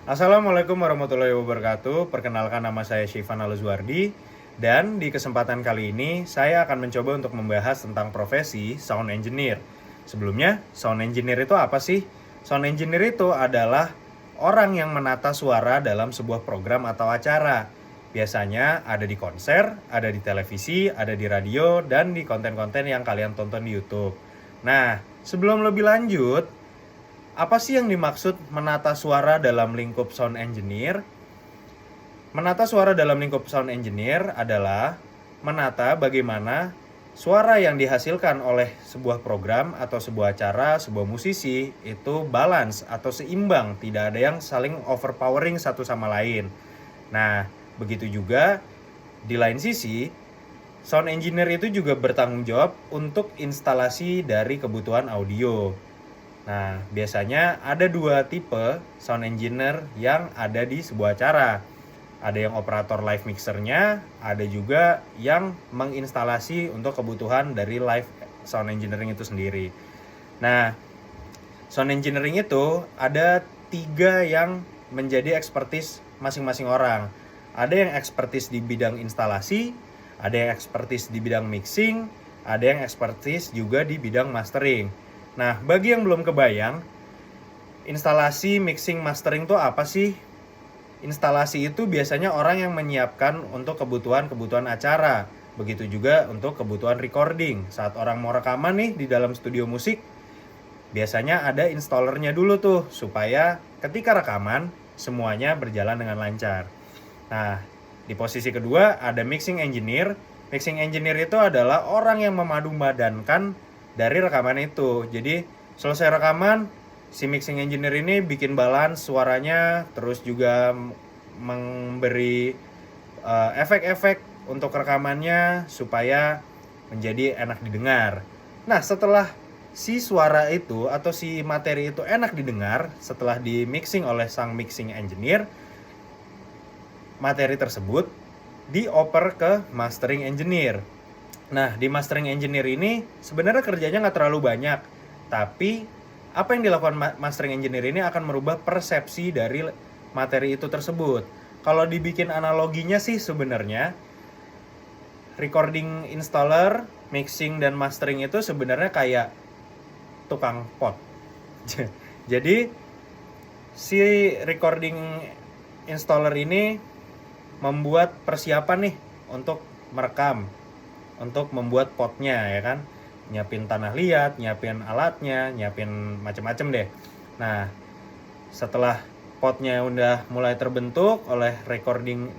Assalamualaikum warahmatullahi wabarakatuh. Perkenalkan, nama saya Syivan Aluzwardi. Dan di kesempatan kali ini saya akan mencoba untuk membahas tentang profesi sound engineer. Sebelumnya, sound engineer itu apa sih? Sound engineer itu adalah orang yang menata suara dalam sebuah program atau acara. Biasanya ada di konser, ada di televisi, ada di radio, dan di konten-konten yang kalian tonton di YouTube. Nah, sebelum lebih lanjut, apa sih yang dimaksud menata suara dalam lingkup sound engineer? Menata suara dalam lingkup sound engineer adalah menata bagaimana suara yang dihasilkan oleh sebuah program atau sebuah acara, sebuah musisi itu balance atau seimbang, tidak ada yang saling overpowering satu sama lain. Nah, begitu juga di lain sisi, sound engineer itu juga bertanggung jawab untuk instalasi dari kebutuhan audio. Nah, biasanya ada dua tipe sound engineer yang ada di sebuah acara. Ada yang operator live mixernya, ada juga yang menginstalasi untuk kebutuhan dari live sound engineering itu sendiri. Nah, sound engineering itu ada 3 yang menjadi expertise masing-masing orang. Ada yang expertise di bidang instalasi, ada yang expertise di bidang mixing, ada yang expertise juga di bidang mastering. Nah, bagi yang belum kebayang, instalasi, mixing, mastering itu apa sih? Instalasi itu biasanya orang yang menyiapkan untuk kebutuhan-kebutuhan acara. Begitu juga untuk kebutuhan recording. Saat orang mau rekaman nih di dalam studio musik, biasanya ada installernya dulu tuh, supaya ketika rekaman, semuanya berjalan dengan lancar. Nah, di posisi kedua ada mixing engineer. Mixing engineer itu adalah orang yang memadupadankan dari rekaman itu. Jadi selesai rekaman, si mixing engineer ini bikin balance suaranya, terus juga memberi efek-efek untuk rekamannya supaya menjadi enak didengar. Nah, setelah si suara itu atau si materi itu enak didengar, setelah di mixing oleh sang mixing engineer, materi tersebut dioper ke mastering engineer. Nah, di mastering engineer ini sebenarnya kerjanya nggak terlalu banyak, tapi apa yang dilakukan mastering engineer ini akan merubah persepsi dari materi itu tersebut. Kalau dibikin analoginya sih sebenarnya recording installer, mixing dan mastering itu sebenarnya kayak tukang pot. Jadi si recording installer ini membuat persiapan nih untuk merekam, untuk membuat potnya, ya kan, nyiapin tanah liat, nyiapin alatnya, nyiapin macem-macem deh. Nah, setelah potnya udah mulai terbentuk oleh recording,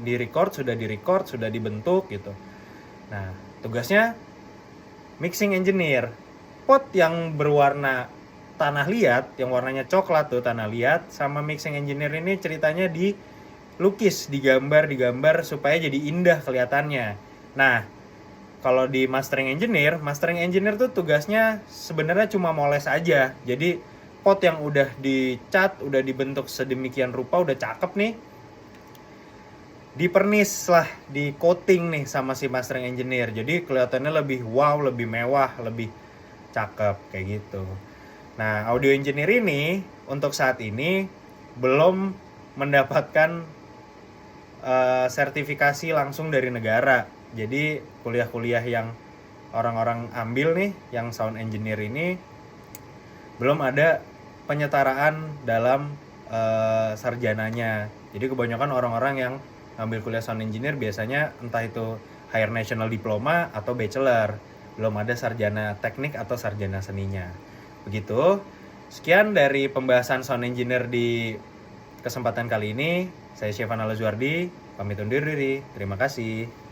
sudah dibentuk gitu. Nah, tugasnya mixing engineer, pot yang berwarna tanah liat, yang warnanya coklat tuh tanah liat, sama mixing engineer ini ceritanya dilukis, digambar supaya jadi indah kelihatannya. Nah, kalau di mastering engineer tuh tugasnya sebenarnya cuma moles aja. Jadi pot yang udah dicat, udah dibentuk sedemikian rupa, udah cakep nih, dipernis lah, di coating nih sama si mastering engineer. Jadi kelihatannya lebih wow, lebih mewah, lebih cakep kayak gitu. Nah, audio engineer ini untuk saat ini belum mendapatkan sertifikasi langsung dari negara. Jadi kuliah-kuliah yang orang-orang ambil nih, yang sound engineer ini, belum ada penyetaraan dalam sarjananya. Jadi kebanyakan orang-orang yang ambil kuliah sound engineer biasanya entah itu higher national diploma atau bachelor, belum ada sarjana teknik atau sarjana seninya. Begitu. Sekian dari pembahasan sound engineer di kesempatan kali ini. Saya Syivan Aluzwardi, pamit undur diri. Terima kasih.